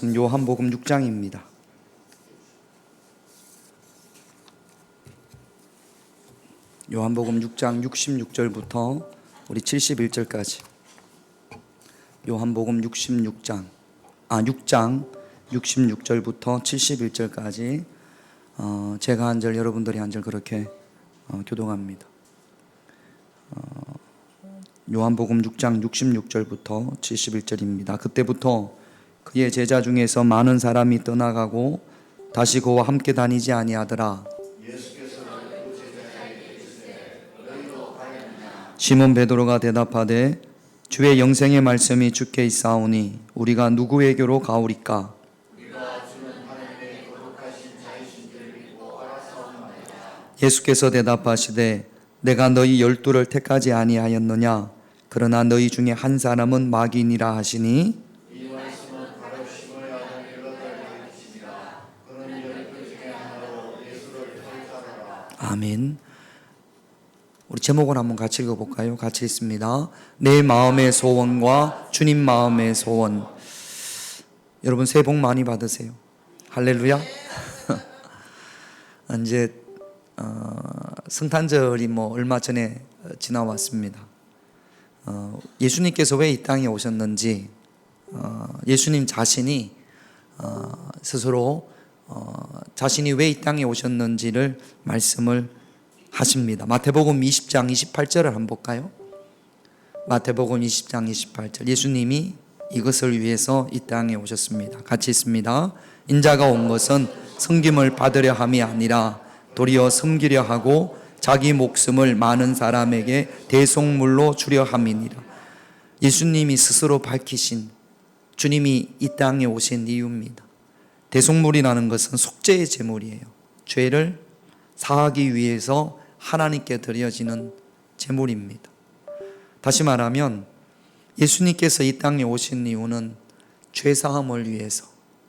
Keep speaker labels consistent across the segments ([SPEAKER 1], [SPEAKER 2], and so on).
[SPEAKER 1] 말씀 요한복음 6장입니다. 요한복음 6장 66절부터 우리 71절까지. 요한복음 6장 66절부터 71절까지 제가 한 절 여러분들이 한 절 그렇게 교독합니다. 요한복음 6장 66절부터 71절입니다. 그때부터 그의 제자 중에서 많은 사람이 떠나가고 다시 그와 함께 다니지 아니하더라. 시몬 베드로가 대답하되 주의 영생의 말씀이 주께 있사오니 우리가 누구에게로 가오리까? 예수께서 대답하시되 내가 너희 12를 택하지 아니하였느냐? 그러나 너희 중에 한 사람은 마귀니라 하시니 아멘. 우리 제목을 한번 같이 읽어볼까요? 같이 읽습니다. 내 마음의 소원과 주님 마음의 소원. 여러분 새해 복 많이 받으세요. 할렐루야. 이제 성탄절이 얼마 전에 지나왔습니다. 예수님께서 왜 이 땅에 오셨는지 예수님 자신이 스스로 자신이 왜 이 땅에 오셨는지를 말씀을 하십니다. 마태복음 20장 28절을 한번 볼까요? 마태복음 20장 28절. 예수님이 이것을 위해서 이 땅에 오셨습니다. 같이 있습니다. 인자가 온 것은 섬김을 받으려 함이 아니라 도리어 섬기려 하고 자기 목숨을 많은 사람에게 대속물로 주려 함이니라. 예수님이 스스로 밝히신 주님이 이 땅에 오신 이유입니다. 대속물이라는 것은 속죄의 제물이에요. 죄를 사하기 위해서 하나님께 드려지는 제물입니다. 다시 말하면 예수님께서 이 땅에 오신 이유는 죄사함을 위해서,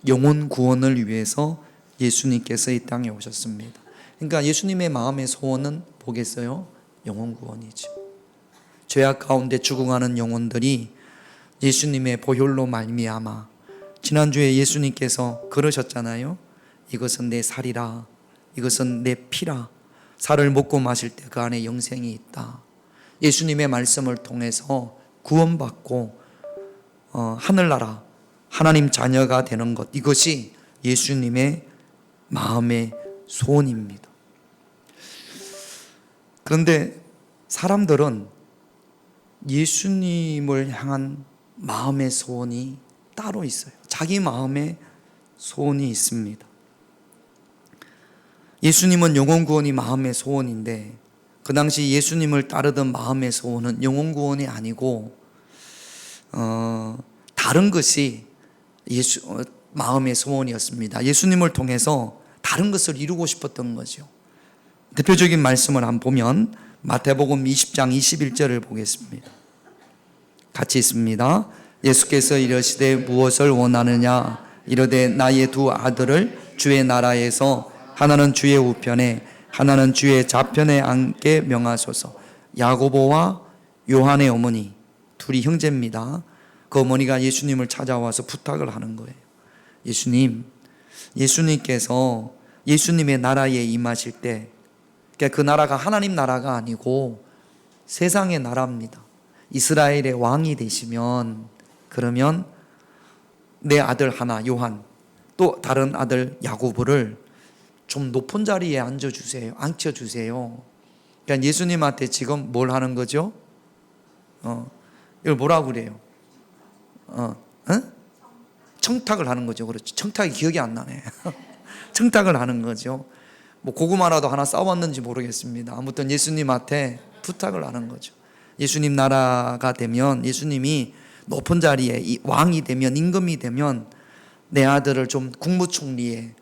[SPEAKER 1] 영혼 구원을 위해서 예수님께서 이 땅에 오셨습니다. 그러니까 예수님의 마음의 소원은 뭐겠어요? 영혼 구원이죠. 죄악 가운데 죽어가는 영혼들이 예수님의 보혈로 말미암아, 지난주에 예수님께서 그러셨잖아요. 이것은 내 살이라, 이것은 내 피라. 살을 먹고 마실 때 그 안에 영생이 있다. 예수님의 말씀을 통해서 구원받고 하늘나라 하나님 자녀가 되는 것, 이것이 예수님의 마음의 소원입니다. 그런데 사람들은 예수님을 향한 마음의 소원이 따로 있어요. 자기 마음의 소원이 있습니다. 예수님은 영혼 구원이 마음의 소원인데 그 당시 예수님을 따르던 마음의 소원은 영혼 구원이 아니고 다른 것이 마음의 소원이었습니다. 예수님을 통해서 다른 것을 이루고 싶었던 거죠. 대표적인 말씀을 한번 보면 마태복음 20장 21절을 보겠습니다. 같이 있습니다. 예수께서 이르시되 무엇을 원하느냐? 이르되 나의 두 아들을 주의 나라에서 하나는 주의 우편에 하나는 주의 좌편에 앉게 명하소서. 야고보와 요한의 어머니 둘이 형제입니다. 그 어머니가 예수님을 찾아와서 부탁을 하는 거예요. 예수님께서 예수님의 나라에 임하실 때, 그러니까 그 나라가 하나님 나라가 아니고 세상의 나라입니다. 이스라엘의 왕이 되시면 그러면 내 아들 하나 요한, 또 다른 아들 야고보를 좀 높은 자리에 앉혀주세요. 그러니까 예수님한테 지금 뭘 하는 거죠? 이걸 뭐라고 그래요? 청탁을 하는 거죠. 그렇죠. 청탁이 기억이 안 나네. 청탁을 하는 거죠. 고구마라도 하나 싸웠는지 모르겠습니다. 아무튼 예수님한테 부탁을 하는 거죠. 예수님 나라가 되면, 예수님이 높은 자리에 왕이 되면, 임금이 되면 내 아들을 좀 국무총리에,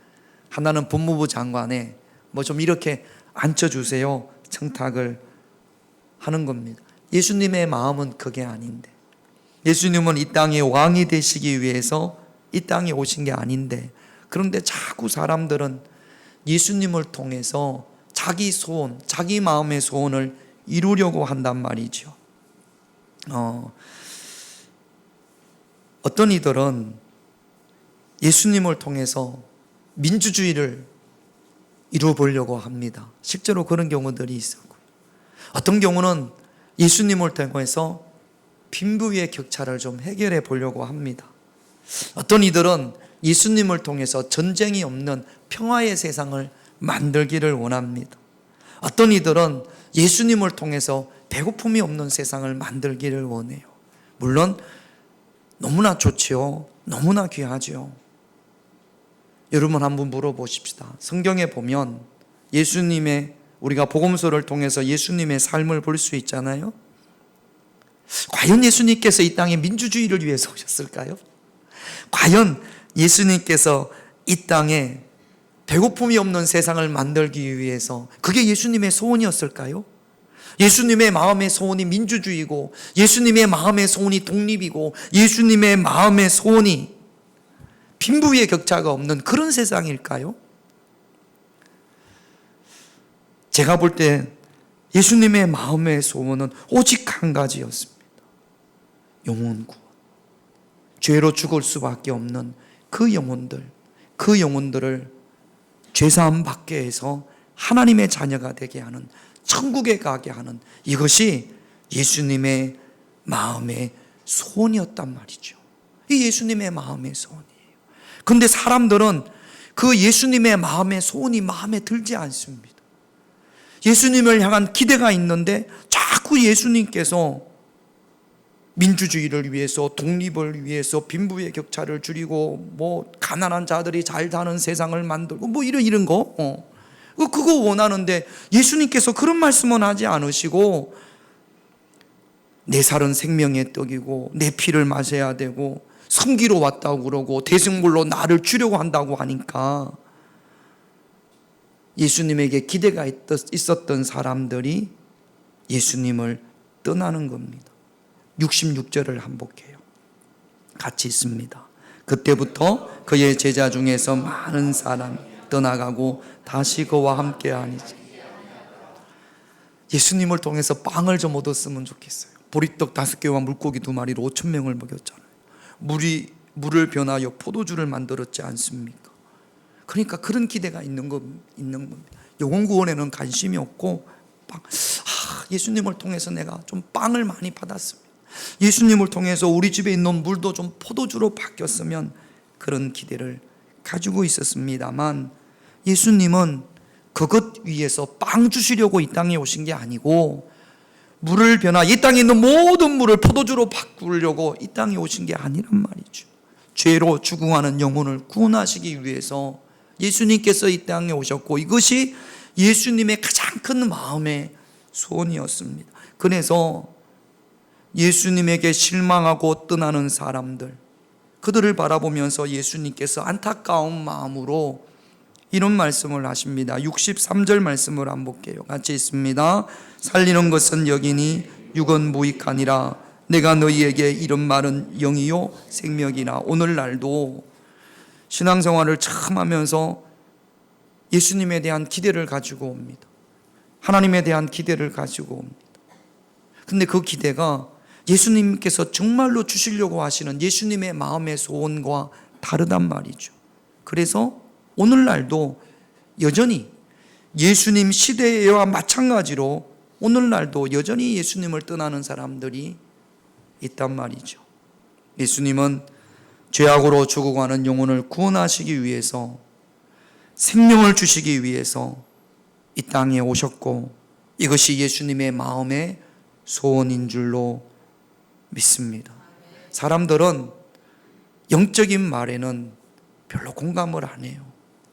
[SPEAKER 1] 하나는 법무부 장관에 좀 이렇게 앉혀주세요. 청탁을 하는 겁니다. 예수님의 마음은 그게 아닌데, 예수님은 이 땅의 왕이 되시기 위해서 이 땅에 오신 게 아닌데, 그런데 자꾸 사람들은 예수님을 통해서 자기 소원, 자기 마음의 소원을 이루려고 한단 말이죠. 어떤 이들은 예수님을 통해서 민주주의를 이루어 보려고 합니다. 실제로 그런 경우들이 있었고, 어떤 경우는 예수님을 통해서 빈부의 격차를 좀 해결해 보려고 합니다. 어떤 이들은 예수님을 통해서 전쟁이 없는 평화의 세상을 만들기를 원합니다. 어떤 이들은 예수님을 통해서 배고픔이 없는 세상을 만들기를 원해요. 물론 너무나 좋지요. 너무나 귀하지요. 여러분 한번 물어보십시다. 성경에 보면 예수님의, 우리가 복음서를 통해서 예수님의 삶을 볼 수 있잖아요. 과연 예수님께서 이 땅에 민주주의를 위해서 오셨을까요? 과연 예수님께서 이 땅에 배고픔이 없는 세상을 만들기 위해서 그게 예수님의 소원이었을까요? 예수님의 마음의 소원이 민주주의고, 예수님의 마음의 소원이 독립이고, 예수님의 마음의 소원이 빈부의 격차가 없는 그런 세상일까요? 제가 볼 때 예수님의 마음의 소원은 오직 한 가지였습니다. 영혼 구원. 죄로 죽을 수밖에 없는 그 영혼들을 죄사함 받게 해서 하나님의 자녀가 되게 하는, 천국에 가게 하는, 이것이 예수님의 마음의 소원이었단 말이죠. 이 예수님의 마음의 소원이에요. 그런데 사람들은 그 예수님의 마음의 소원이 마음에 들지 않습니다. 예수님을 향한 기대가 있는데 자꾸 예수님께서 민주주의를 위해서, 독립을 위해서, 빈부의 격차를 줄이고, 가난한 자들이 잘 사는 세상을 만들고, 이런 거, 그거 원하는데 예수님께서 그런 말씀은 하지 않으시고, 내 살은 생명의 떡이고, 내 피를 마셔야 되고, 섬기러 왔다고 그러고, 대승물로 나를 주려고 한다고 하니까, 예수님에게 기대가 있었던 사람들이 예수님을 떠나는 겁니다. 66절을 한번 볼게요. 같이 있습니다. 그때부터 그의 제자 중에서 많은 사람이 떠나가고 다시 그와 함께 아니지. 예수님을 통해서 빵을 좀 얻었으면 좋겠어요. 보리떡 5개와 물고기 2마리로 5,000명을 먹였잖아요. 물을 변하여 포도주를 만들었지 않습니까? 그러니까 그런 기대가 있는 겁니다. 영혼 구원에는 관심이 없고, 예수님을 통해서 내가 좀 빵을 많이 받았습니다. 예수님을 통해서 우리 집에 있는 물도 좀 포도주로 바뀌었으면, 그런 기대를 가지고 있었습니다만, 예수님은 그것 위해서 빵 주시려고 이 땅에 오신 게 아니고, 물을 이 땅에 있는 모든 물을 포도주로 바꾸려고 이 땅에 오신 게 아니란 말이죠. 죄로 죽어가는 영혼을 구원하시기 위해서 예수님께서 이 땅에 오셨고, 이것이 예수님의 가장 큰 마음의 소원이었습니다. 그래서 예수님에게 실망하고 떠나는 사람들, 그들을 바라보면서 예수님께서 안타까운 마음으로 이런 말씀을 하십니다. 63절 말씀을 한번 볼게요. 같이 있습니다. 살리는 것은 여기니 육은 무익하니라. 내가 너희에게 이런 말은 영이요 생명이라. 오늘날도 신앙생활을 참 하면서 예수님에 대한 기대를 가지고 옵니다. 하나님에 대한 기대를 가지고 옵니다. 근데 그 기대가 예수님께서 정말로 주시려고 하시는 예수님의 마음의 소원과 다르단 말이죠. 그래서 오늘날도 여전히 예수님 시대와 마찬가지로 오늘날도 여전히 예수님을 떠나는 사람들이 있단 말이죠. 예수님은 죄악으로 죽어가는 영혼을 구원하시기 위해서, 생명을 주시기 위해서 이 땅에 오셨고, 이것이 예수님의 마음의 소원인 줄로 믿습니다. 사람들은 영적인 말에는 별로 공감을 안 해요.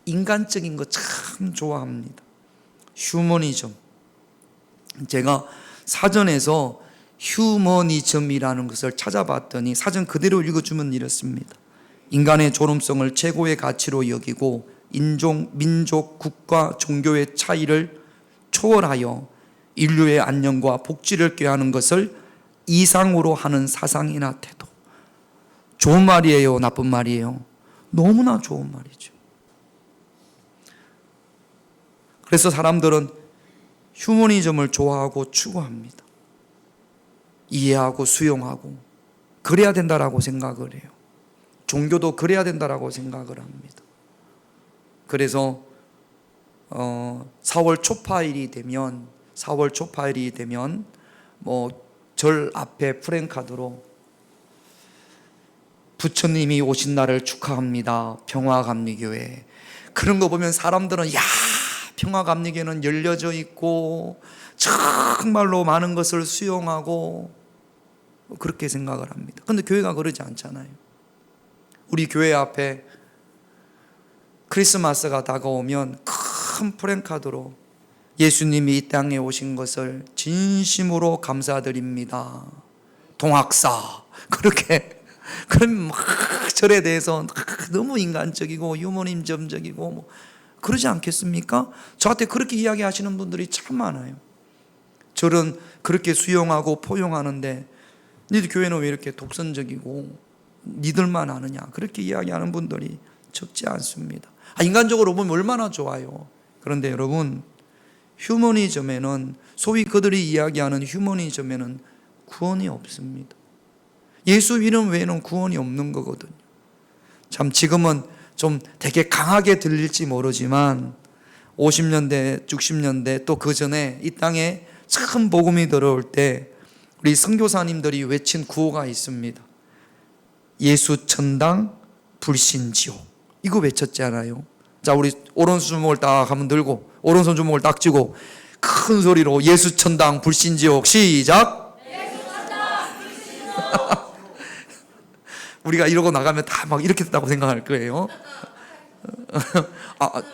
[SPEAKER 1] 인간적인 거 참 좋아합니다. 휴머니즘. 제가 사전에서 휴머니즘이라는 것을 찾아봤더니 사전 그대로 읽어주면 이렇습니다. 인간의 존엄성을 최고의 가치로 여기고 인종, 민족, 국가, 종교의 차이를 초월하여 인류의 안녕과 복지를 꾀하는 것을 이상으로 하는 사상이나 태도. 좋은 말이에요? 나쁜 말이에요? 너무나 좋은 말이죠. 그래서 사람들은 휴머니즘을 좋아하고 추구합니다. 이해하고 수용하고 그래야 된다라고 생각을 해요. 종교도 그래야 된다라고 생각을 합니다. 그래서 4월 초파일이 되면 뭐 절 앞에 프랜카드로 부처님이 오신 날을 축하합니다. 평화감리교회. 그런 거 보면 사람들은 야, 평화감리교회는 열려져 있고 정말로 많은 것을 수용하고 그렇게 생각을 합니다. 그런데 교회가 그러지 않잖아요. 우리 교회 앞에 크리스마스가 다가오면 큰 프랜카드로 예수님이 이 땅에 오신 것을 진심으로 감사드립니다. 동학사. 그렇게 그런 막 절에 대해서 너무 인간적이고 유머님점적이고 뭐 그러지 않겠습니까? 저한테 그렇게 이야기하시는 분들이 참 많아요. 절은 그렇게 수용하고 포용하는데 니들 교회는 왜 이렇게 독선적이고 니들만 아느냐, 그렇게 이야기하는 분들이 적지 않습니다. 인간적으로 보면 얼마나 좋아요. 그런데 여러분, 휴머니즘에는, 소위 그들이 이야기하는 휴머니즘에는 구원이 없습니다. 예수 이름 외에는 구원이 없는 거거든요. 참 지금은 좀 되게 강하게 들릴지 모르지만 50년대, 60년대 또 그 전에 이 땅에 참 복음이 들어올 때 우리 선교사님들이 외친 구호가 있습니다. 예수 천당, 불신 지옥. 이거 외쳤잖아요. 자, 우리 오른손 주먹을 딱 한번 들고 오른손 주먹을 딱 쥐고 큰 소리로 예수 천당, 불신 지옥. 시작. 예수 천당, 불신 지옥. 우리가 이러고 나가면 다 막 이렇게 됐다고 생각할 거예요.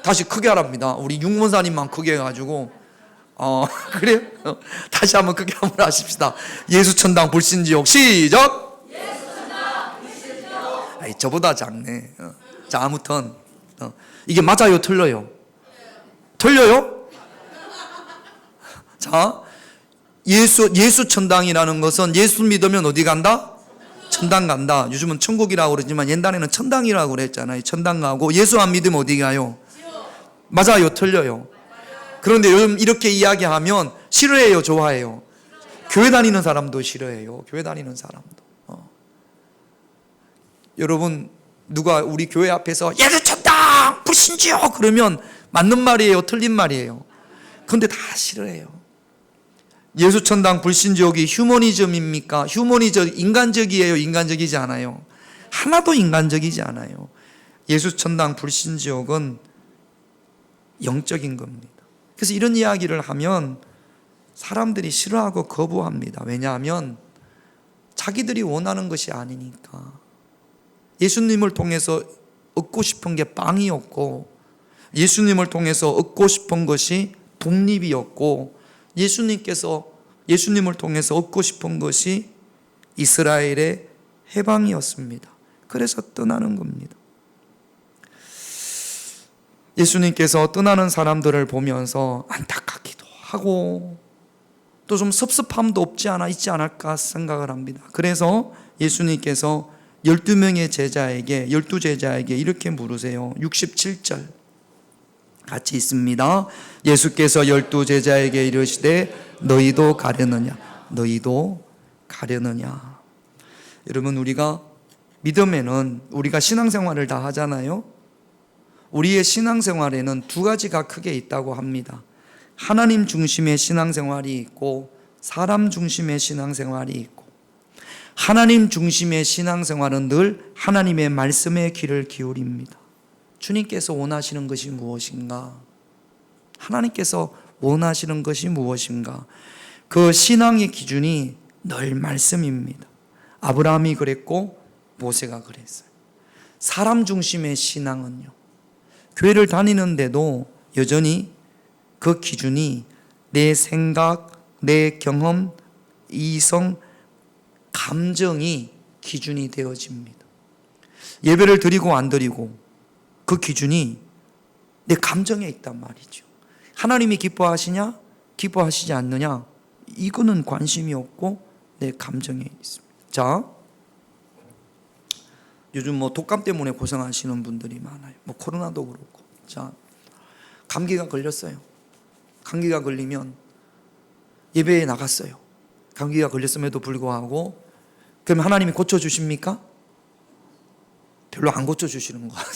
[SPEAKER 1] 다시 크게 하랍니다. 우리 육문사님만 크게 해가지고. 그래요? 다시 한번 크게 한번 하십시다. 예수 천당, 불신 지옥. 시작. 예수 천당, 불신 지옥. 저보다 작네. 자, 아무튼 이게 맞아요, 틀려요? 틀려요? 자, 예수 천당이라는 것은 예수 믿으면 어디 간다? 천당 간다. 요즘은 천국이라고 그러지만 옛날에는 천당이라고 그랬잖아요. 천당 가고 예수 안 믿으면 어디 가요? 맞아요, 틀려요? 그런데 요즘 이렇게 이야기하면 싫어해요, 좋아해요? 교회 다니는 사람도 싫어해요. 교회 다니는 사람도. 여러분, 누가 우리 교회 앞에서 예수 천당, 불신 지옥 그러면 맞는 말이에요, 틀린 말이에요? 그런데 다 싫어해요. 예수 천당, 불신 지옥이 휴머니즘입니까? 인간적이에요, 인간적이지 않아요? 하나도 인간적이지 않아요. 예수 천당, 불신 지옥은 영적인 겁니다. 그래서 이런 이야기를 하면 사람들이 싫어하고 거부합니다. 왜냐하면 자기들이 원하는 것이 아니니까. 예수님을 통해서 얻고 싶은 게 빵이었고, 예수님을 통해서 얻고 싶은 것이 독립이었고, 예수님을 통해서 얻고 싶은 것이 이스라엘의 해방이었습니다. 그래서 떠나는 겁니다. 예수님께서 떠나는 사람들을 보면서 안타깝기도 하고 또 좀 섭섭함도 있지 않을까 생각을 합니다. 그래서 예수님께서 12 제자에게 이렇게 물으세요. 67절 같이 있습니다. 예수께서 12 제자에게 이르시되 너희도 가려느냐? 너희도 가려느냐? 여러분, 우리가 믿음에는 우리가 신앙생활을 다 하잖아요. 우리의 신앙생활에는 두 가지가 크게 있다고 합니다. 하나님 중심의 신앙생활이 있고 사람 중심의 신앙생활이 있고, 하나님 중심의 신앙생활은 늘 하나님의 말씀에 귀를 기울입니다. 주님께서 원하시는 것이 무엇인가? 하나님께서 원하시는 것이 무엇인가? 그 신앙의 기준이 늘 말씀입니다. 아브라함이 그랬고 모세가 그랬어요. 사람 중심의 신앙은요, 교회를 다니는데도 여전히 그 기준이 내 생각, 내 경험, 이성, 감정이 기준이 되어집니다. 예배를 드리고 안 드리고 그 기준이 내 감정에 있단 말이죠. 하나님이 기뻐하시냐, 기뻐하시지 않느냐, 이거는 관심이 없고 내 감정에 있습니다. 자, 요즘 독감 때문에 고생하시는 분들이 많아요. 코로나도 그렇고. 자, 감기가 걸렸어요. 감기가 걸리면 예배에 나갔어요. 감기가 걸렸음에도 불구하고 그러면 하나님이 고쳐주십니까? 별로 안 고쳐주시는 것 같아요.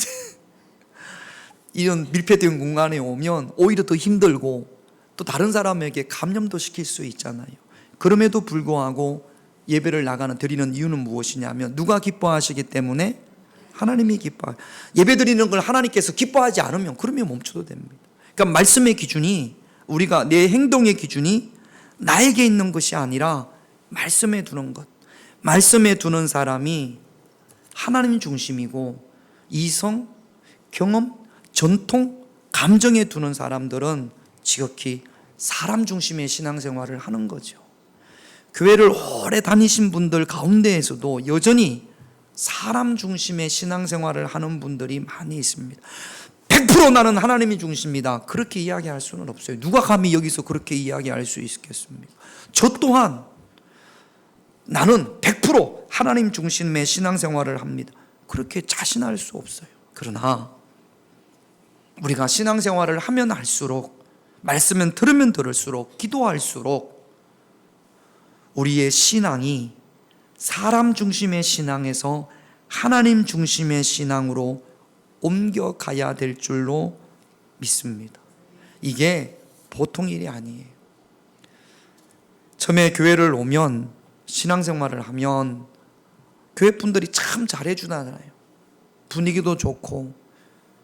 [SPEAKER 1] 이런 밀폐된 공간에 오면 오히려 더 힘들고 또 다른 사람에게 감염도 시킬 수 있잖아요. 그럼에도 불구하고 예배를 드리는 이유는 무엇이냐면 누가 기뻐하시기 때문에 하나님이 기뻐해요. 예배 드리는 걸 하나님께서 기뻐하지 않으면 그러면 멈춰도 됩니다. 그러니까 말씀의 기준이, 우리가 내 행동의 기준이 나에게 있는 것이 아니라 말씀에 두는 것. 말씀에 두는 사람이 하나님 중심이고 이성, 경험, 전통, 감정에 두는 사람들은 지극히 사람 중심의 신앙생활을 하는 거죠. 교회를 오래 다니신 분들 가운데에서도 여전히 사람 중심의 신앙생활을 하는 분들이 많이 있습니다. 100% 나는 하나님이 중심이다, 그렇게 이야기할 수는 없어요. 누가 감히 여기서 그렇게 이야기할 수 있겠습니까? 저 또한 나는 100% 하나님 중심의 신앙생활을 합니다, 그렇게 자신할 수 없어요. 그러나 우리가 신앙생활을 하면 할수록, 말씀은 들으면 들을수록, 기도할수록 우리의 신앙이 사람 중심의 신앙에서 하나님 중심의 신앙으로 옮겨가야 될 줄로 믿습니다. 이게 보통 일이 아니에요. 처음에 교회를 오면, 신앙생활을 하면 교회 분들이 참 잘해주잖아요. 분위기도 좋고,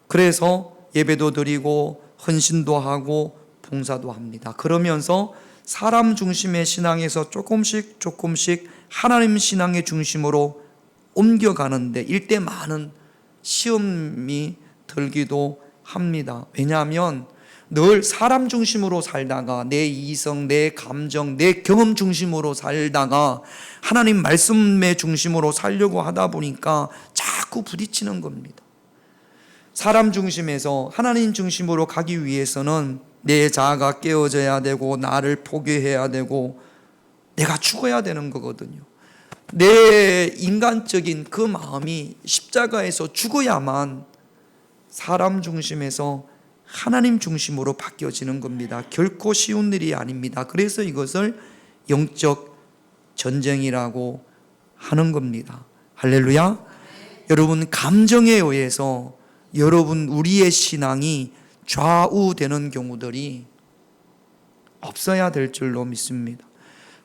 [SPEAKER 1] 그래서 예배도 드리고 헌신도 하고 봉사도 합니다. 그러면서 사람 중심의 신앙에서 조금씩 하나님 신앙의 중심으로 옮겨가는데 일대 많은 시험이 들기도 합니다. 왜냐하면 늘 사람 중심으로 살다가 내 이성, 내 감정, 내 경험 중심으로 살다가 하나님 말씀의 중심으로 살려고 하다 보니까 자꾸 부딪히는 겁니다. 사람 중심에서 하나님 중심으로 가기 위해서는 내 자아가 깨어져야 되고 나를 포기해야 되고 내가 죽어야 되는 거거든요. 내 인간적인 그 마음이 십자가에서 죽어야만 사람 중심에서 하나님 중심으로 바뀌어지는 겁니다. 결코 쉬운 일이 아닙니다. 그래서 이것을 영적 전쟁이라고 하는 겁니다. 할렐루야. 여러분, 감정에 의해서 우리의 신앙이 좌우되는 경우들이 없어야 될 줄로 믿습니다.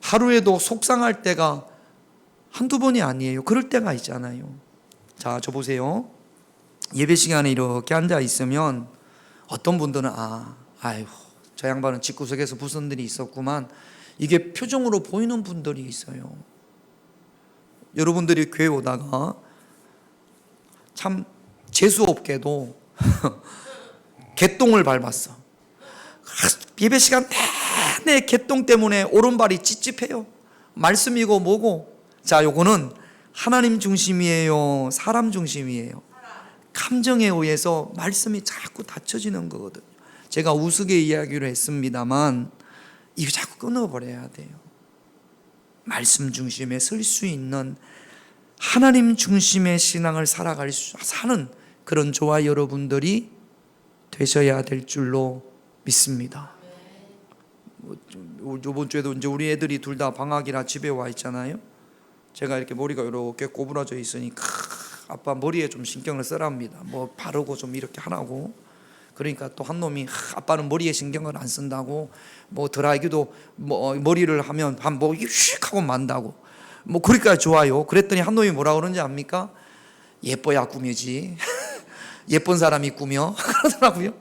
[SPEAKER 1] 하루에도 속상할 때가 한두 번이 아니에요. 그럴 때가 있잖아요. 자, 저 보세요. 예배 시간에 이렇게 앉아 있으면 어떤 분들은 아이고 저 양반은 집구석에서 무슨 일이 있었구만, 이게 표정으로 보이는 분들이 있어요. 여러분들이 교회 오다가 참 재수없게도 개똥을 밟았어. 예배 시간 내내 개똥 때문에 오른발이 찝찝해요. 말씀이고 뭐고. 자, 요거는 하나님 중심이에요, 사람 중심이에요? 감정에 의해서 말씀이 자꾸 닫혀지는 거거든요. 제가 우스개 이야기를 했습니다만 이거 자꾸 끊어버려야 돼요. 말씀 중심에 설 수 있는 하나님 중심의 신앙을 사는 그런 저와 여러분들이 되셔야 될 줄로 믿습니다. 이번 주에도 이제 우리 애들이 둘 다 방학이라 집에 와 있잖아요. 제가 이렇게 머리가 이렇게 꼬부라져 있으니까 아빠 머리에 좀 신경을 쓰랍니다. 뭐 바르고 좀 이렇게 하라고. 그러니까 또 한 놈이 아빠는 머리에 신경을 안 쓴다고, 뭐 드라이기도 뭐 머리를 하면 뭐 휙 하고 만다고, 뭐 그러니까 좋아요. 그랬더니 한 놈이 뭐라 그러는지 압니까? 예뻐야 꾸미지. 예쁜 사람이 꾸며 그러더라고요.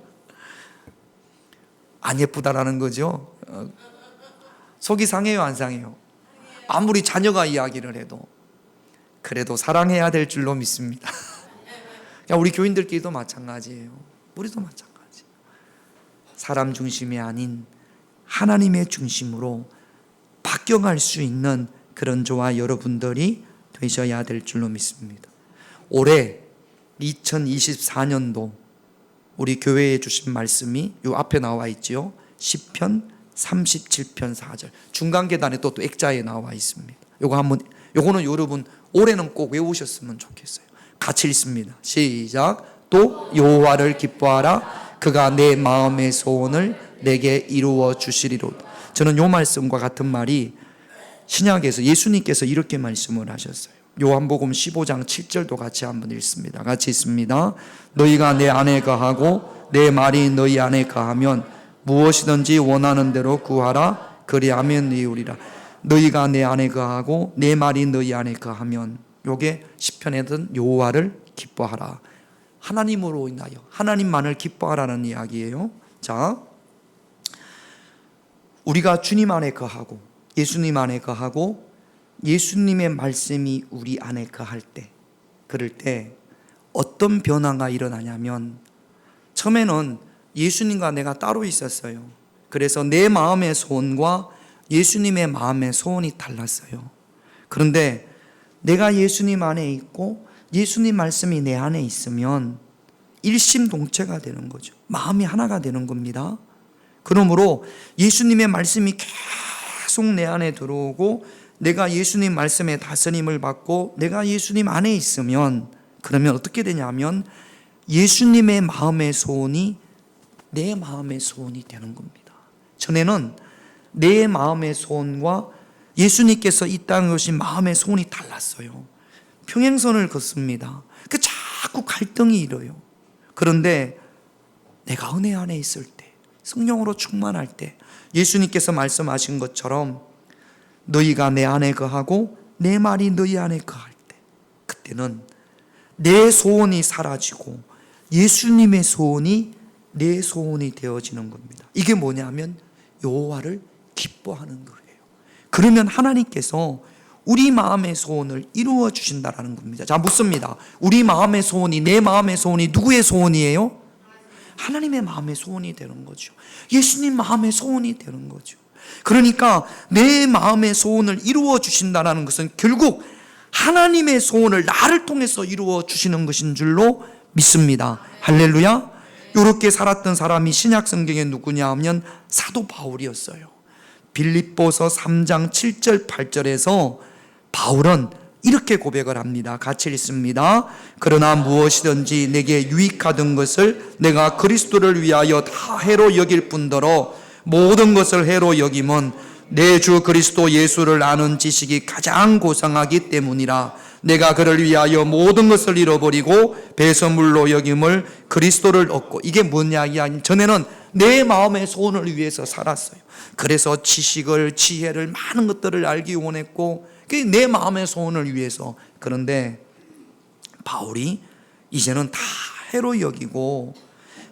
[SPEAKER 1] 안 예쁘다라는 거죠. 속이 상해요, 안 상해요? 아무리 자녀가 이야기를 해도 그래도 사랑해야 될 줄로 믿습니다. 우리 교인들끼리도 마찬가지예요. 우리도 마찬가지. 사람 중심이 아닌 하나님의 중심으로 바뀌어갈 수 있는 그런 저와 여러분들이 되셔야 될 줄로 믿습니다. 올해 2024년도 우리 교회에 주신 말씀이 요 앞에 나와 있지요. 시편 37편 4절 중간 계단에 또 액자에 나와 있습니다. 요거는 여러분 올해는 꼭 외우셨으면 좋겠어요. 같이 읽습니다. 시작. 또 여호와를 기뻐하라. 그가 내 마음의 소원을 내게 이루어 주시리로다. 저는 요 말씀과 같은 말이 신약에서 예수님께서 이렇게 말씀을 하셨어요. 요한복음 15장 7절도 같이 한번 읽습니다. 같이 읽습니다. 너희가 내 안에 거하고 내 말이 너희 안에 거하면 무엇이든지 원하는 대로 구하라. 그리하면 이루리라. 너희가 내 안에 거하고 내 말이 너희 안에 거하면, 요게 시편에든 여호와를 기뻐하라. 하나님으로 인하여 하나님만을 기뻐하라는 이야기예요. 자, 우리가 주님 안에 거하고 예수님 안에 거하고 예수님의 말씀이 우리 안에 거할 때, 그럴 때 어떤 변화가 일어나냐면, 처음에는 예수님과 내가 따로 있었어요. 그래서 내 마음의 소원과 예수님의 마음의 소원이 달랐어요. 그런데 내가 예수님 안에 있고 예수님 말씀이 내 안에 있으면 일심동체가 되는 거죠. 마음이 하나가 되는 겁니다. 그러므로 예수님의 말씀이 계속 내 안에 들어오고 내가 예수님 말씀의 다스림을 받고 내가 예수님 안에 있으면, 그러면 어떻게 되냐면 예수님의 마음의 소원이 내 마음의 소원이 되는 겁니다. 전에는 내 마음의 소원과 예수님께서 이 땅에 오신 마음의 소원이 달랐어요. 평행선을 걷습니다. 그 자꾸 갈등이 일어요. 그런데 내가 은혜 안에 있을 때, 성령으로 충만할 때 예수님께서 말씀하신 것처럼 너희가 내 안에 거하고 내 말이 너희 안에 거할 때, 그때는 내 소원이 사라지고 예수님의 소원이 내 소원이 되어지는 겁니다. 이게 뭐냐면 여호와를 기뻐하는 거예요. 그러면 하나님께서 우리 마음의 소원을 이루어 주신다라는 겁니다. 자, 묻습니다. 우리 마음의 소원이, 내 마음의 소원이 누구의 소원이에요? 하나님의 마음의 소원이 되는 거죠. 예수님 마음의 소원이 되는 거죠. 그러니까 내 마음의 소원을 이루어 주신다는 것은 결국 하나님의 소원을 나를 통해서 이루어 주시는 것인 줄로 믿습니다. 할렐루야. 이렇게 살았던 사람이 신약 성경에 누구냐 하면 사도 바울이었어요. 빌립보서 3장 7절 8절에서 바울은 이렇게 고백을 합니다. 같이 읽습니다. 그러나 무엇이든지 내게 유익하던 것을 내가 그리스도를 위하여 다 해로 여길 뿐더러 모든 것을 해로 여김은 내 주 그리스도 예수를 아는 지식이 가장 고상하기 때문이라. 내가 그를 위하여 모든 것을 잃어버리고 배설물로 여김을 그리스도를 얻고. 이게 뭔 이야기야? 전에는 내 마음의 소원을 위해서 살았어요. 그래서 지식을, 지혜를, 많은 것들을 알기 원했고 그게 내 마음의 소원을 위해서. 그런데 바울이 이제는 다 해로 여기고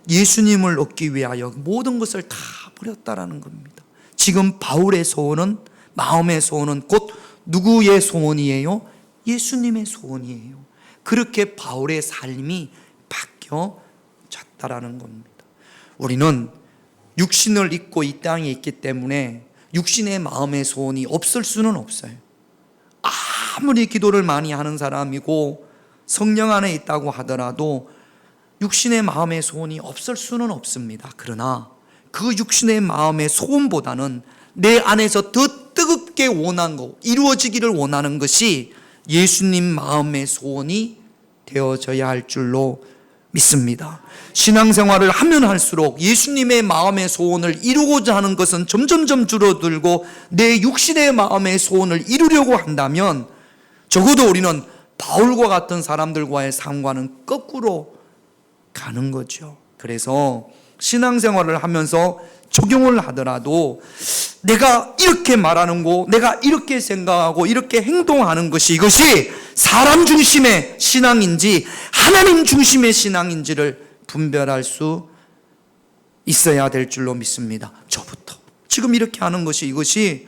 [SPEAKER 1] 예수님을 얻기 위하여 모든 것을 다 버렸다라는 겁니다. 지금 바울의 소원은, 마음의 소원은 곧 누구의 소원이에요? 예수님의 소원이에요. 그렇게 바울의 삶이 바뀌어졌다라는 겁니다. 우리는 육신을 입고 이 땅에 있기 때문에 육신의 마음의 소원이 없을 수는 없어요. 아무리 기도를 많이 하는 사람이고 성령 안에 있다고 하더라도 육신의 마음의 소원이 없을 수는 없습니다. 그러나 그 육신의 마음의 소원보다는 내 안에서 더 뜨겁게 원하는 것, 이루어지기를 원하는 것이 예수님 마음의 소원이 되어져야 할 줄로 믿습니다. 신앙생활을 하면 할수록 예수님의 마음의 소원을 이루고자 하는 것은 점점점 줄어들고 내 육신의 마음의 소원을 이루려고 한다면 적어도 우리는 바울과 같은 사람들과의 삶과는 거꾸로 가는 거죠. 그래서 신앙생활을 하면서 적용을 하더라도 내가 이렇게 말하는 거, 내가 이렇게 생각하고 이렇게 행동하는 것이, 이것이 사람 중심의 신앙인지 하나님 중심의 신앙인지를 분별할 수 있어야 될 줄로 믿습니다. 저부터 지금 이렇게 하는 것이, 이것이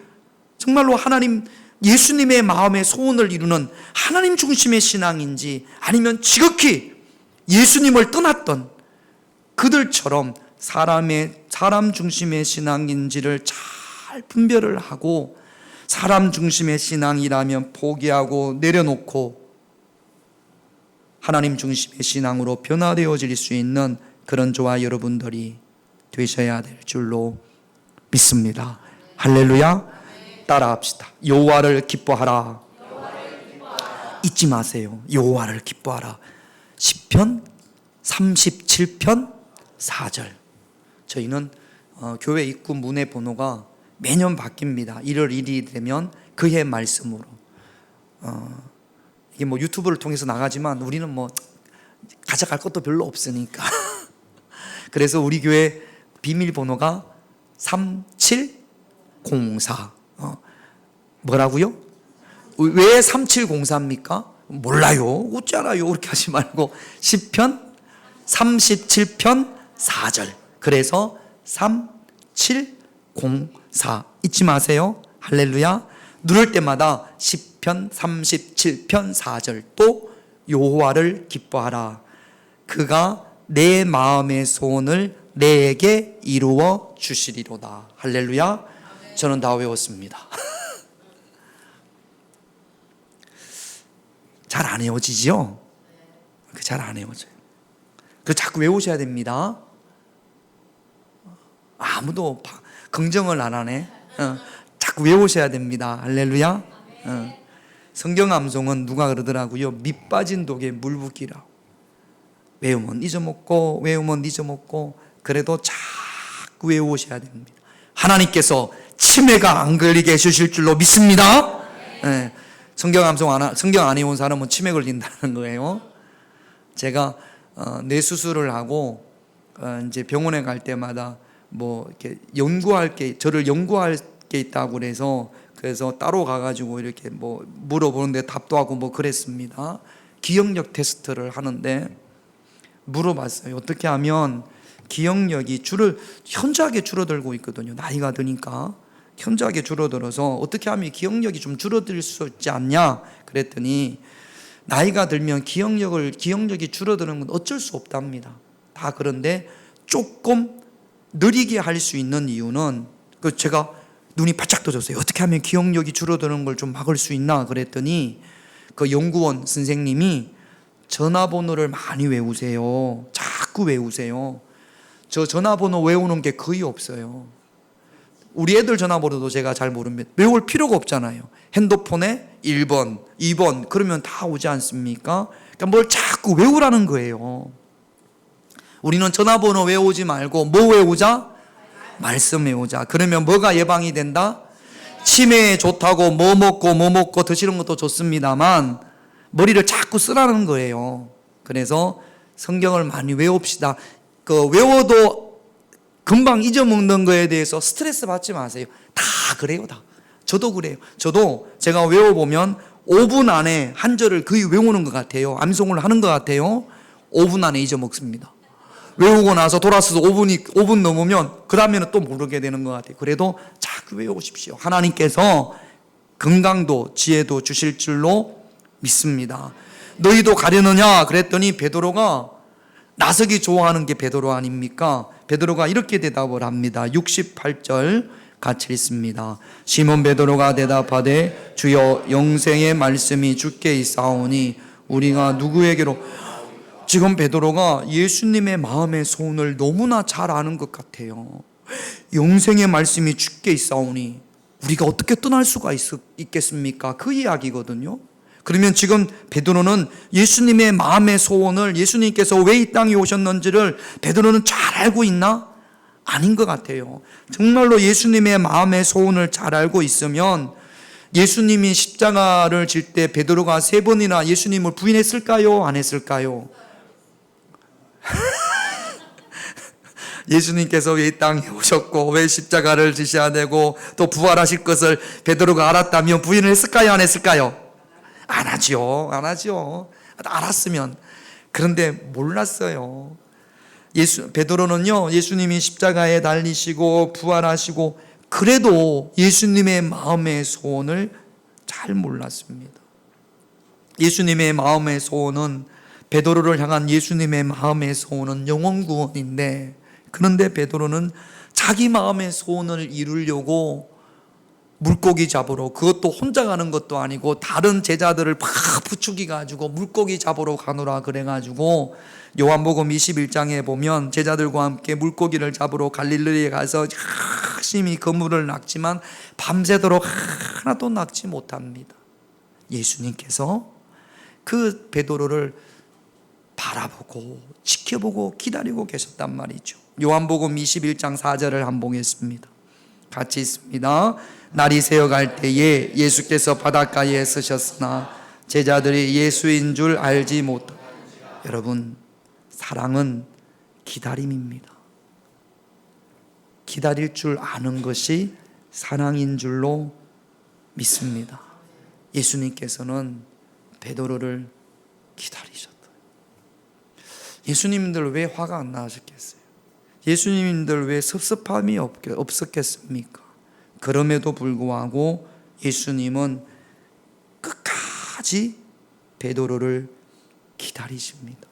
[SPEAKER 1] 정말로 하나님, 예수님의 마음의 소원을 이루는 하나님 중심의 신앙인지 아니면 지극히 예수님을 떠났던 그들처럼 사람 중심의 신앙인지를 잘 분별을 하고, 사람 중심의 신앙이라면 포기하고 내려놓고 하나님 중심의 신앙으로 변화되어질 수 있는 그런 저와 여러분들이 되셔야 될 줄로 믿습니다. 할렐루야. 따라합시다. 여호와를 기뻐하라. 잊지 마세요. 여호와를 기뻐하라. 시편 37편 4절. 저희는 교회 입구 문의 번호가 매년 바뀝니다. 1월 1일이 되면 그해 말씀으로 이게 뭐 유튜브를 통해서 나가지만 우리는 뭐 가져갈 것도 별로 없으니까. 그래서 우리 교회 비밀번호가 3704. 뭐라고요? 왜 3704입니까? 몰라요. 웃잖아요. 그렇게 하지 말고 10편 37편 4절. 그래서 3704 잊지 마세요. 할렐루야. 누를 때마다 10편 37편 4절 또 여호와를 기뻐하라. 그가 내 마음의 소원을 내게 이루어 주시리로다. 할렐루야. 저는 다 외웠습니다. 잘 안 외워지죠? 잘 안 외워져요. 그 자꾸 외우셔야 됩니다. 아무도 긍정을 안 하네. 자꾸 외우셔야 됩니다. 할렐루야. 성경 암송은 누가 그러더라고요. 밑 빠진 독에 물 붓기라. 외우면 잊어먹고 외우면 잊어먹고 그래도 자꾸 외우셔야 됩니다. 하나님께서 치매가 안 걸리게 해주실 줄로 믿습니다. 네. 성경 안 해온 사람은 치매 걸린다는 거예요. 제가 뇌 수술을 하고 이제 병원에 갈 때마다 뭐 이렇게 저를 연구할 게 있다고 그래서 따로 가가지고 이렇게 뭐 물어보는데 답도 하고 뭐 그랬습니다. 기억력 테스트를 하는데 물어봤어요. 어떻게 하면 기억력이 현저하게 줄어들고 있거든요. 나이가 드니까 현저하게 줄어들어서 어떻게 하면 기억력이 좀 줄어들 수 있지 않냐 그랬더니 나이가 들면 기억력이 줄어드는 건 어쩔 수 없답니다. 다 그런데 조금 느리게 할 수 있는 이유는 제가 눈이 바짝 떠졌어요. 어떻게 하면 기억력이 줄어드는 걸 좀 막을 수 있나 그랬더니 그 연구원 선생님이 전화번호를 많이 외우세요. 자꾸 외우세요. 저 전화번호 외우는 게 거의 없어요. 우리 애들 전화번호도 제가 잘 모릅니다. 외울 필요가 없잖아요. 핸드폰에 1번, 2번 그러면 다 오지 않습니까? 그러니까 뭘 자꾸 외우라는 거예요. 우리는 전화번호 외우지 말고 뭐 외우자? 말씀 외우자. 그러면 뭐가 예방이 된다? 치매에 좋다고 뭐 먹고 드시는 것도 좋습니다만 머리를 자꾸 쓰라는 거예요. 그래서 성경을 많이 외웁시다. 외워도 금방 잊어먹는 거에 대해서 스트레스 받지 마세요. 다 그래요, 다. 저도 그래요. 저도 제가 외워보면 5분 안에 한 절을 거의 외우는 것 같아요. 암송을 하는 것 같아요. 5분 안에 잊어먹습니다. 외우고 나서 돌아서서 5분 넘으면 그 다음에는 또 모르게 되는 것 같아요. 그래도 자꾸 외우십시오. 하나님께서 건강도 지혜도 주실 줄로 믿습니다. 너희도 가려느냐 그랬더니 베드로가 나서기 좋아하는 게 베드로 아닙니까? 베드로가 이렇게 대답을 합니다. 68절 같이 읽습니다. 시몬 베드로가 대답하되 주여 영생의 말씀이 주께 있사오니 우리가 누구에게로. 지금 베드로가 예수님의 마음의 소원을 너무나 잘 아는 것 같아요. 영생의 말씀이 주께 있사오니 우리가 어떻게 떠날 수가 있겠습니까? 그 이야기거든요. 그러면 지금 베드로는 예수님의 마음의 소원을 예수님께서 왜 이 땅에 오셨는지를 베드로는 잘 알고 있나? 아닌 것 같아요. 정말로 예수님의 마음의 소원을 잘 알고 있으면 예수님이 십자가를 질 때 베드로가 3번이나 예수님을 부인했을까요? 안 했을까요? 예수님께서 왜 이 땅에 오셨고 왜 십자가를 지셔야 되고 또 부활하실 것을 베드로가 알았다면 부인을 했을까요? 안 했을까요? 안 하죠. 알았으면. 그런데 몰랐어요. 베드로는요, 예수님이 십자가에 달리시고 부활하시고 그래도 예수님의 마음의 소원을 잘 몰랐습니다. 예수님의 마음의 소원은 베드로를 향한 예수님의 마음의 소원은 영혼 구원인데 그런데 베드로는 자기 마음의 소원을 이루려고 물고기 잡으러 그것도 혼자 가는 것도 아니고 다른 제자들을 막 부추기 가지고 물고기 잡으러 가노라 그래가지고 요한복음 21장에 보면 제자들과 함께 물고기를 잡으러 갈릴리에 가서 열심히 그물을 낚지만 밤새도록 하나도 낚지 못합니다. 예수님께서 그 베드로를 바라보고 지켜보고 기다리고 계셨단 말이죠. 요한복음 21장 4절을 한번 보겠습니다. 같이 있습니다. 날이 새어갈 때에 예수께서 바닷가에 서셨으나 제자들이 예수인 줄 알지 못하. 여러분, 사랑은 기다림입니다. 기다릴 줄 아는 것이 사랑인 줄로 믿습니다. 예수님께서는 베드로를 기다리셨다. 예수님들 왜 화가 안 나셨겠어요? 예수님들 왜 섭섭함이 없었겠습니까? 그럼에도 불구하고 예수님은 끝까지 베드로를 기다리십니다.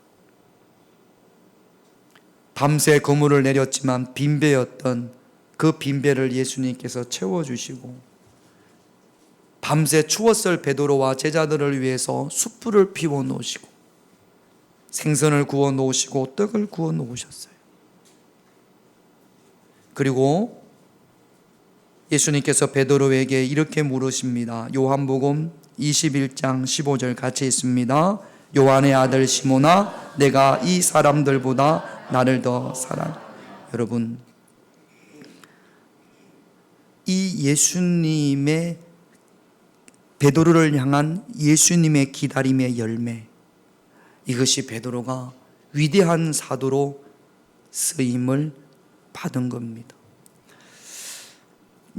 [SPEAKER 1] 밤새 그물을 내렸지만 빈배였던 그 빈배를 예수님께서 채워주시고, 밤새 추웠을 베드로와 제자들을 위해서 숯불을 피워 놓으시고, 생선을 구워 놓으시고 떡을 구워 놓으셨어요. 그리고 예수님께서 베드로에게 이렇게 물으십니다. 요한복음 21장 15절 같이 있습니다. 요한의 아들 시몬아, 내가 이 사람들보다 나를 더 사랑. 여러분, 이 예수님의 베드로를 향한 예수님의 기다림의 열매, 이것이 베드로가 위대한 사도로 쓰임을 받은 겁니다.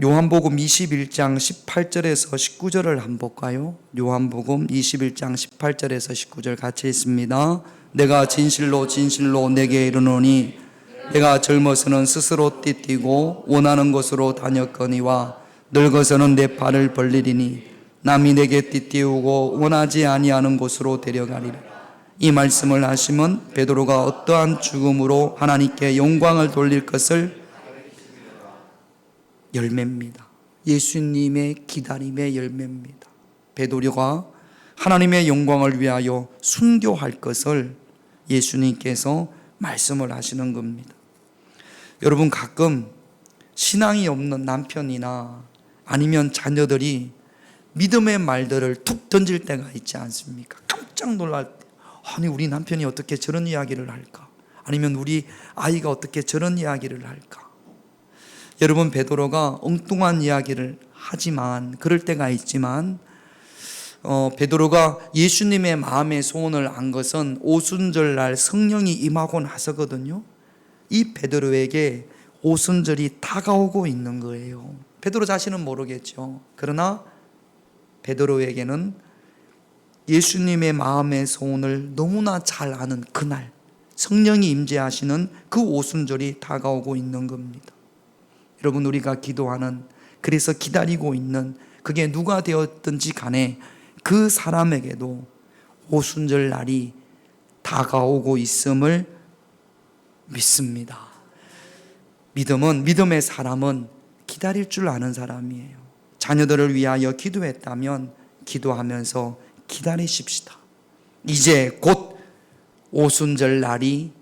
[SPEAKER 1] 요한복음 21장 18절에서 19절을 한번 볼까요? 요한복음 21장 18절에서 19절 같이 있습니다. 내가 진실로 진실로 내게 이르노니 내가 젊어서는 스스로 띠뛰고 원하는 곳으로 다녔거니와 늙어서는 내 팔을 벌리리니 남이 내게 띠띠우고 원하지 아니하는 곳으로 데려가리라. 이 말씀을 하시면 베드로가 어떠한 죽음으로 하나님께 영광을 돌릴 것을 열매입니다. 예수님의 기다림의 열매입니다. 베드로가 하나님의 영광을 위하여 순교할 것을 예수님께서 말씀을 하시는 겁니다. 여러분, 가끔 신앙이 없는 남편이나 아니면 자녀들이 믿음의 말들을 툭 던질 때가 있지 않습니까? 깜짝 놀랄 때, 아니 우리 남편이 어떻게 저런 이야기를 할까? 아니면 우리 아이가 어떻게 저런 이야기를 할까? 여러분, 베드로가 엉뚱한 이야기를 하지만, 그럴 때가 있지만, 베드로가 예수님의 마음의 소원을 안 것은 오순절날 성령이 임하고 나서거든요. 이 베드로에게 오순절이 다가오고 있는 거예요. 베드로 자신은 모르겠죠. 그러나 베드로에게는 예수님의 마음의 소원을 너무나 잘 아는 그날, 성령이 임재하시는 그 오순절이 다가오고 있는 겁니다. 여러분, 우리가 기도하는, 그래서 기다리고 있는, 그게 누가 되었든지 간에 그 사람에게도 오순절 날이 다가오고 있음을 믿습니다. 믿음의 사람은 기다릴 줄 아는 사람이에요. 자녀들을 위하여 기도했다면 기도하면서 기다리십시다. 이제 곧 오순절 날이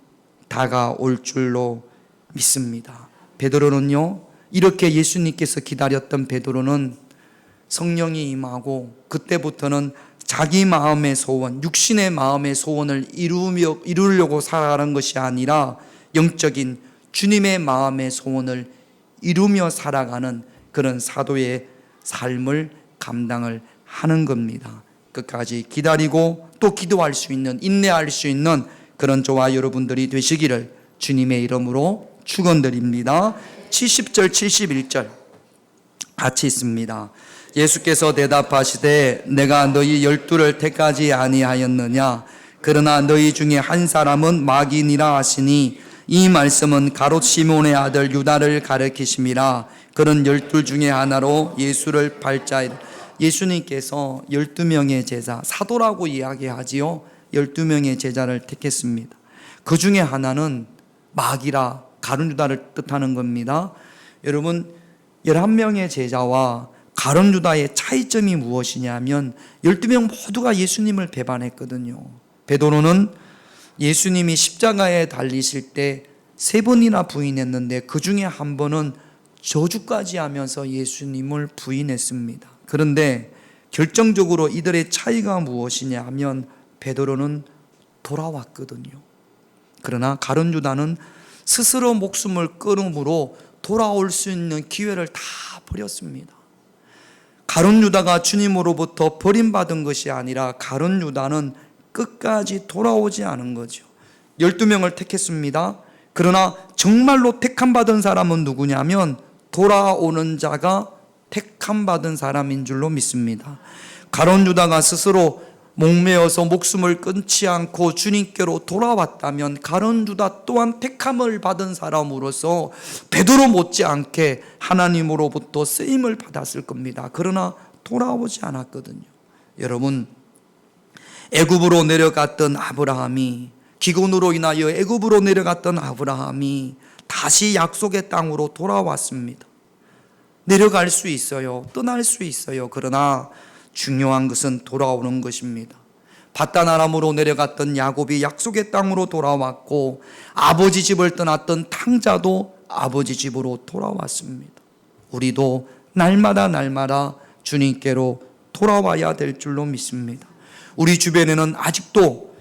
[SPEAKER 1] 다가올 줄로 믿습니다. 베드로는요, 이렇게 예수님께서 기다렸던 베드로는 성령이 임하고 그때부터는 자기 마음의 소원, 육신의 마음의 소원을 이루려고 살아가는 것이 아니라 영적인 주님의 마음의 소원을 이루며 살아가는 그런 사도의 삶을 감당을 하는 겁니다. 끝까지 기다리고 또 기도할 수 있는, 인내할 수 있는 그런 저와 여러분들이 되시기를 주님의 이름으로 축원드립니다. 70절 71절 같이 있습니다. 예수께서 대답하시되 내가 너희 12를 택하지 아니하였느냐? 그러나 너희 중에 한 사람은 마귀니라 하시니 이 말씀은 가롯 시몬의 아들 유다를 가리키심이라. 그런 12 중에 하나로 예수를 팔자이다. 예수님께서 12명의 제자, 사도라고 이야기하지요. 12명의 제자를 택했습니다. 그 중에 하나는 마귀라, 가룟 유다를 뜻하는 겁니다. 여러분, 11명의 제자와 가룟 유다의 차이점이 무엇이냐면 12명 모두가 예수님을 배반했거든요. 베드로는 예수님이 십자가에 달리실 때 3번이나 부인했는데 그 중에 한 번은 저주까지 하면서 예수님을 부인했습니다. 그런데 결정적으로 이들의 차이가 무엇이냐 하면 베드로는 돌아왔거든요. 그러나 가룟 유다는 스스로 목숨을 끊음으로 돌아올 수 있는 기회를 다 버렸습니다. 가룟 유다가 주님으로부터 버림받은 것이 아니라 가룟 유다는 끝까지 돌아오지 않은 거죠. 12명을 택했습니다. 그러나 정말로 택함받은 사람은 누구냐면 돌아오는 자가 택함받은 사람인 줄로 믿습니다. 가룟 유다가 스스로 목매어서 목숨을 끊지 않고 주님께로 돌아왔다면 가룟 유다 또한 택함을 받은 사람으로서 베드로 못지않게 하나님으로부터 쓰임을 받았을 겁니다. 그러나 돌아오지 않았거든요. 여러분, 애굽으로 내려갔던 아브라함이, 기근으로 인하여 애굽으로 내려갔던 아브라함이 다시 약속의 땅으로 돌아왔습니다. 내려갈 수 있어요. 떠날 수 있어요. 그러나 중요한 것은 돌아오는 것입니다. 밧단 아람으로 내려갔던 야곱이 약속의 땅으로 돌아왔고, 아버지 집을 떠났던 탕자도 아버지 집으로 돌아왔습니다. 우리도 날마다 주님께로 돌아와야 될 줄로 믿습니다. 우리 주변에는 아직도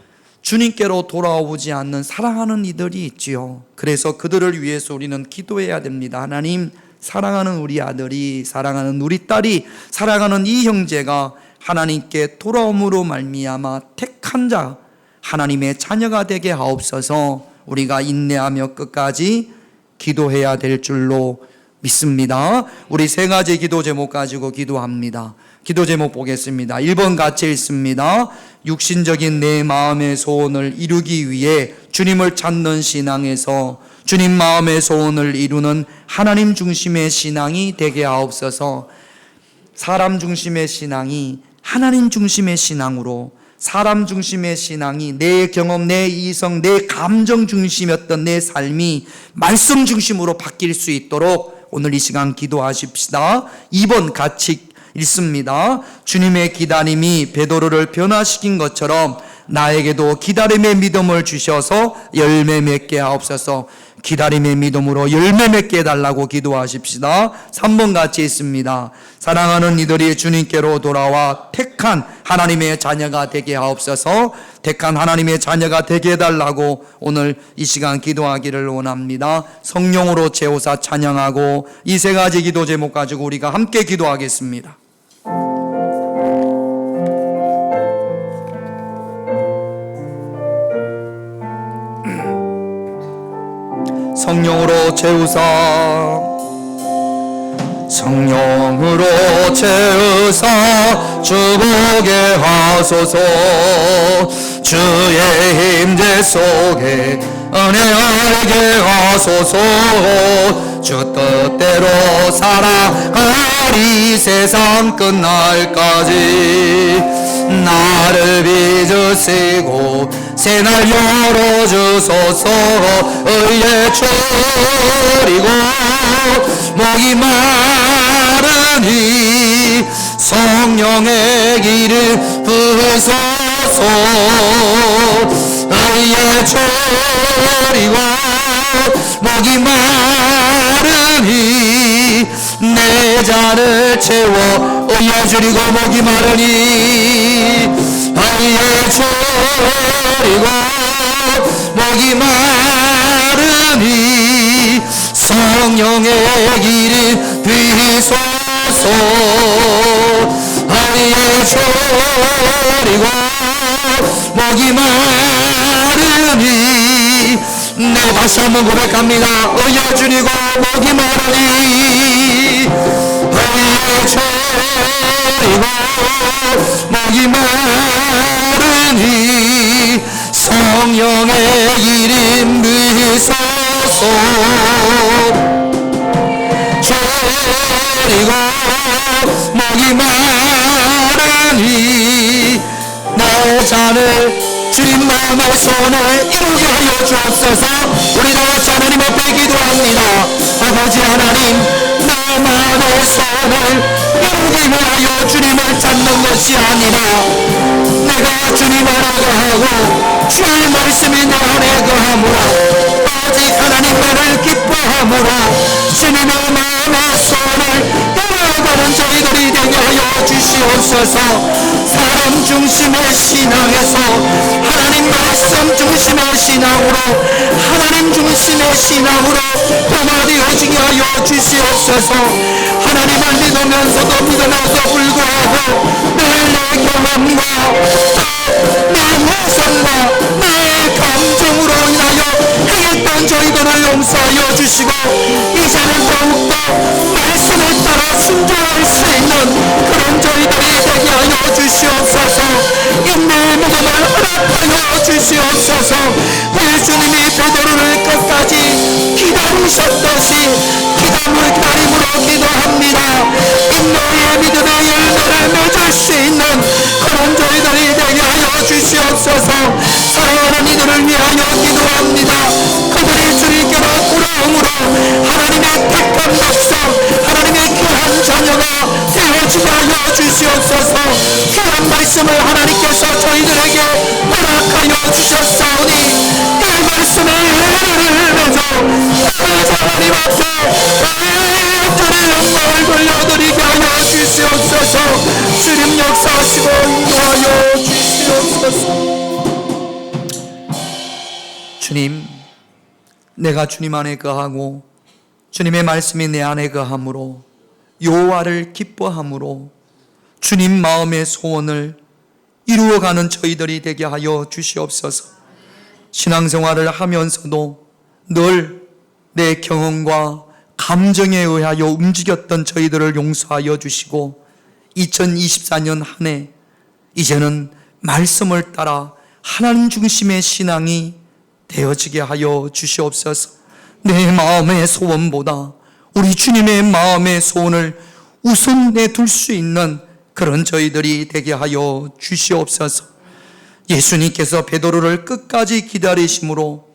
[SPEAKER 1] 주님께로 돌아오지 않는 사랑하는 이들이 있지요. 그래서 그들을 위해서 우리는 기도해야 됩니다. 하나님, 사랑하는 우리 아들이, 사랑하는 우리 딸이, 사랑하는 이 형제가 하나님께 돌아옴으로 말미암아 택한 자, 하나님의 자녀가 되게 하옵소서. 우리가 인내하며 끝까지 기도해야 될 줄로 믿습니다. 우리 세 가지 기도 제목 가지고 기도합니다. 기도 제목 보겠습니다. 1번 같이 읽습니다. 육신적인 내 마음의 소원을 이루기 위해 주님을 찾는 신앙에서 주님 마음의 소원을 이루는 하나님 중심의 신앙이 되게 하옵소서. 사람 중심의 신앙이 하나님 중심의 신앙으로, 사람 중심의 신앙이 내 경험, 내 이성, 내 감정 중심이었던 내 삶이 말씀 중심으로 바뀔 수 있도록 오늘 이 시간 기도하십시다. 2번 같이 읽습니다. 주님의 기다림이 베드로를 변화시킨 것처럼 나에게도 기다림의 믿음을 주셔서 열매 맺게 하옵소서. 기다림의 믿음으로 열매 맺게 해달라고 기도하십시다. 3번 같이 있습니다. 사랑하는 이들이 주님께로 돌아와 택한 하나님의 자녀가 되게 하옵소서. 택한 하나님의 자녀가 되게 해달라고 오늘 이 시간 기도하기를 원합니다. 성령으로 채우사 찬양하고 이 세 가지 기도 제목 가지고 우리가 함께 기도하겠습니다. 성령으로 채우사, 성령으로 채우사 주보게 하소서. 주의 임재 속에 은혜 알게 하소서. 주 뜻대로 살아가리 세상 끝날까지. 나를 빚으시고 새날 열어주소서. 의에 줄이고 목이 마르니 성령의 길을 부으소서. 의에 줄이고 목이 마르니 내 잔을 채워. 의에 줄이고 목이 마르니 의에 줄이고 목이 마르니 성령의 길을 비소서. 의에 줄이고 목이 마르니 내 다시 한번 고백합니다. 의에 줄이고 목이 마르니 의에 줄이고 목이 마르니 성령의 이름 비소서. 줄이고 목이 마르니 내 잔을 주님 마음의 소원을 이루게 하여 주옵소서. 우리 다 같이 하나님 앞에 기도합니다. 아버지 하나님, 나만의 소원을 이루기 위하여 주님을 찾는 것이 아니라 내가 주님 안에 거하고 주의 말씀이 내 안에 거하므로 오직 하나님만을 기뻐하므로 주님의 마음의 소원을 따라가는 저희들이 되게 하여 주시옵소서. 사람 중심의 신앙에서 하나님 말씀 중심의 신앙으로 하나님 중심 중심의 신앙으로 도마되어지게 하여 주시옵소서. 하나님을 믿으면서도 믿으면서 불구하고 늘 내 경험과 내 모성과 내 감정으로 인하여 행했던 저희들을 용서하여 주시고, 이제는 더욱더 말씀에 따라 순종할 수 있는 그런 저희들이 되게 하여 주시옵소서. 인내의 믿음을 허락하여 주시옵소서. 예수님이 베드로를 끝까지 기다리셨듯이 기다림으로 기도합니다. 인내의 믿음의 열매를 맺을 수 있는 그런 저희들이 되게 하여 주시옵소서. 사랑하는 이들을 위하여 기도합니다. 그들이 주님께로 돌아옴으로 하나님의 택한 백성, 하나님의 귀한 자녀가 되어지게 하여 주시옵소서. 귀한 말씀을 하나님께서 저희들에게 허락하여 주셨사오니 이 말씀에 은혜를 내서 하나님 앞에 주의 영광을 돌려드리게 하여 주시옵소서. 주님 역사하시고 인도하여 주시옵소서. 주님, 내가 주님 안에 거하고 주님의 말씀이 내 안에 거함으로 여호와를 기뻐함으로 주님 마음의 소원을 이루어가는 저희들이 되게 하여 주시옵소서. 신앙생활을 하면서도 늘 내 경험과 감정에 의하여 움직였던 저희들을 용서하여 주시고, 2024년 한 해 이제는 말씀을 따라 하나님 중심의 신앙이 되어지게 하여 주시옵소서. 내 마음의 소원보다 우리 주님의 마음의 소원을 우선에 둘 수 있는 그런 저희들이 되게 하여 주시옵소서. 예수님께서 베드로를 끝까지 기다리심으로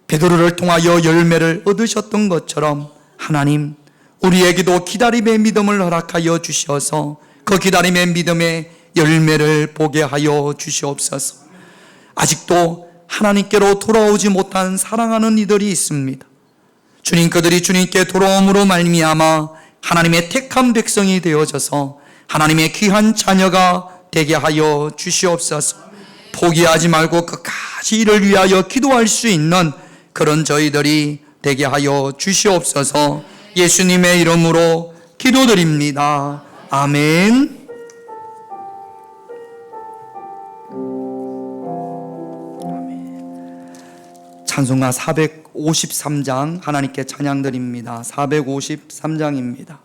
[SPEAKER 1] 베드로를 통하여 열매를 얻으셨던 것처럼 하나님, 우리에게도 기다림의 믿음을 허락하여 주셔서 그 기다림의 믿음의 열매를 보게 하여 주시옵소서. 아직도 하나님께로 돌아오지 못한 사랑하는 이들이 있습니다. 주님, 그들이 주님께 돌아옴으로 말미암아 하나님의 택한 백성이 되어져서 하나님의 귀한 자녀가 되게 하여 주시옵소서. 포기하지 말고 끝까지 이를 위하여 기도할 수 있는 그런 저희들이 되게 하여 주시옵소서. 예수님의 이름으로 기도드립니다. 아멘. 찬송가 453장 하나님께 찬양드립니다. 453장입니다.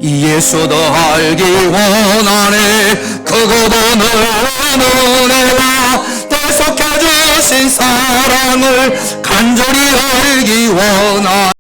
[SPEAKER 1] 예수도 알기 원하네. 그것도 너무 내가 대속해 주신 사랑을 간절히 알기 원하네.